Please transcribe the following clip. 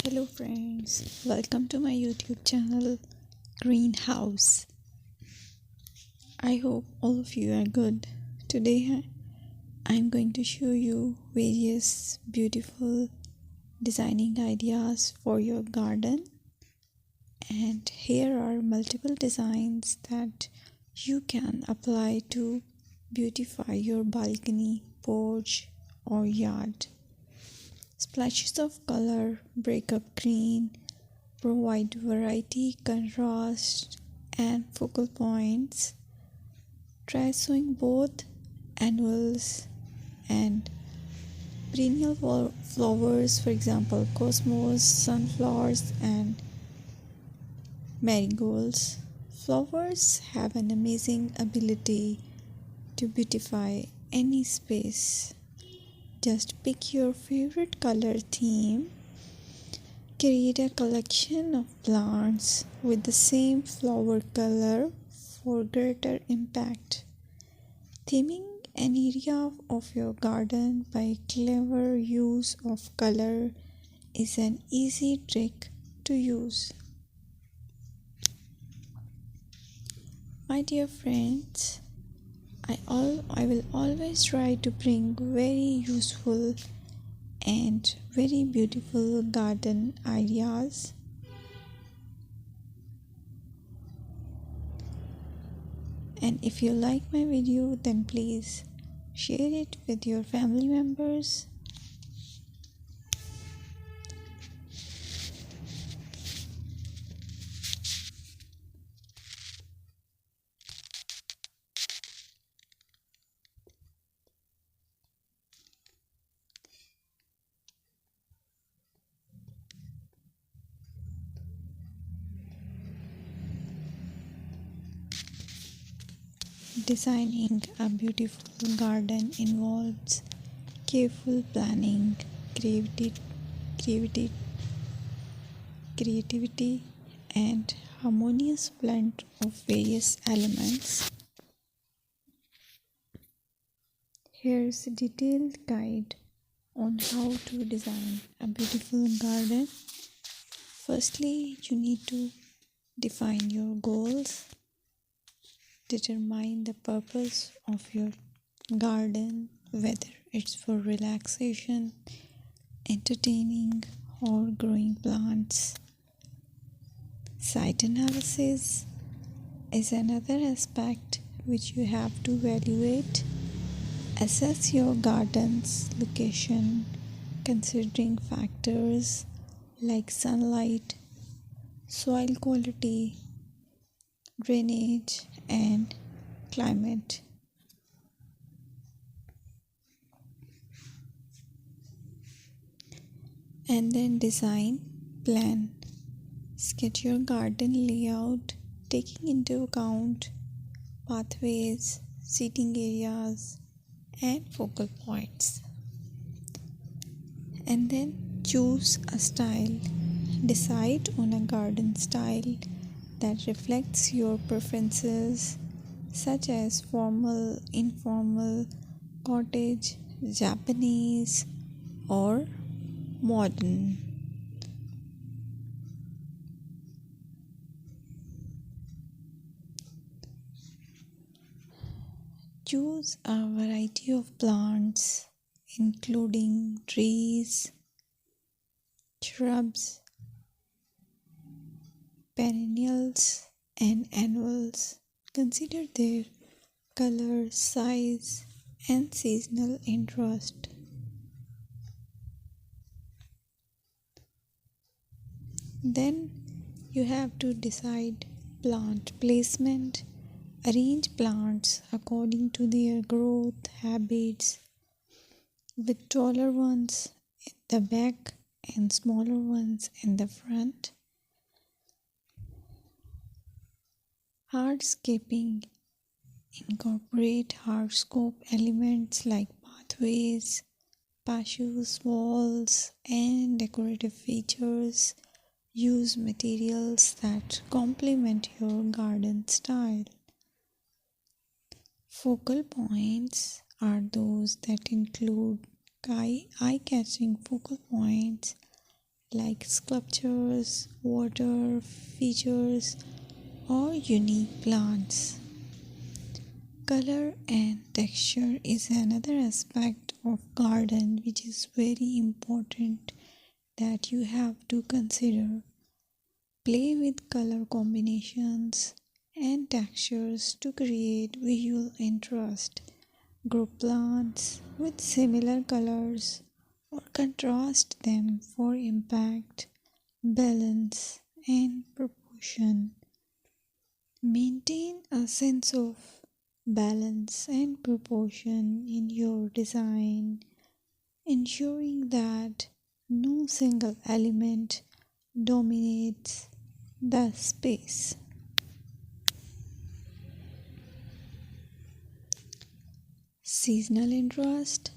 Hello friends, welcome to my YouTube channel Greenhouse. I hope all of you are good. Today I'm going to show you various beautiful designing ideas for your garden, and here are multiple designs that you can apply to beautify your balcony, porch or yard. Splashes of color break up green, provide variety, contrast, and focal points. Try sowing both annuals and perennial flowers, for example, cosmos, sunflowers, and marigolds. Flowers have an amazing ability to beautify any space. Just pick your favorite color theme. Create a collection of plants with the same flower color for greater impact. Theming an area of your garden by clever use of color is an easy trick to use. My dear friends, I will always try to bring very useful and very beautiful garden ideas. And if you like my video, then please share it with your family members. Designing a beautiful garden involves careful planning, creativity, creativity, and harmonious blend of various elements. Here's a detailed guide on how to design a beautiful garden. Firstly, you need to define your goals. Determine the purpose of your garden, whether it's for relaxation, entertaining, or growing plants. Site analysis is another aspect which you have to evaluate. Assess your garden's location, considering factors like sunlight, soil quality, drainage, and climate. And then design plan. Sketch your garden layout, taking into account pathways, seating areas, and focal points. And then choose a style. Decide on a garden style that reflects your preferences, such as formal, informal, cottage, Japanese, or modern. Choose a variety of plants, including trees, shrubs, perennials, and annuals. Consider their color, size, and seasonal interest. Then you have to decide plant placement. Arrange plants according to their growth habits, with taller ones in the back and smaller ones in the front. Hardscaping. Incorporate hardscape elements like pathways, patios, walls, and decorative features. Use materials that complement your garden style. Focal points are those that include eye-catching focal points like sculptures, water features, or unique plants. Color and texture is another aspect of garden which is very important that you have to consider. Play with color combinations and textures to create visual interest. Group plants with similar colors or contrast them for impact, balance, and proportion. Maintain a sense of balance and proportion in your design, ensuring that no single element dominates the space. Seasonal interest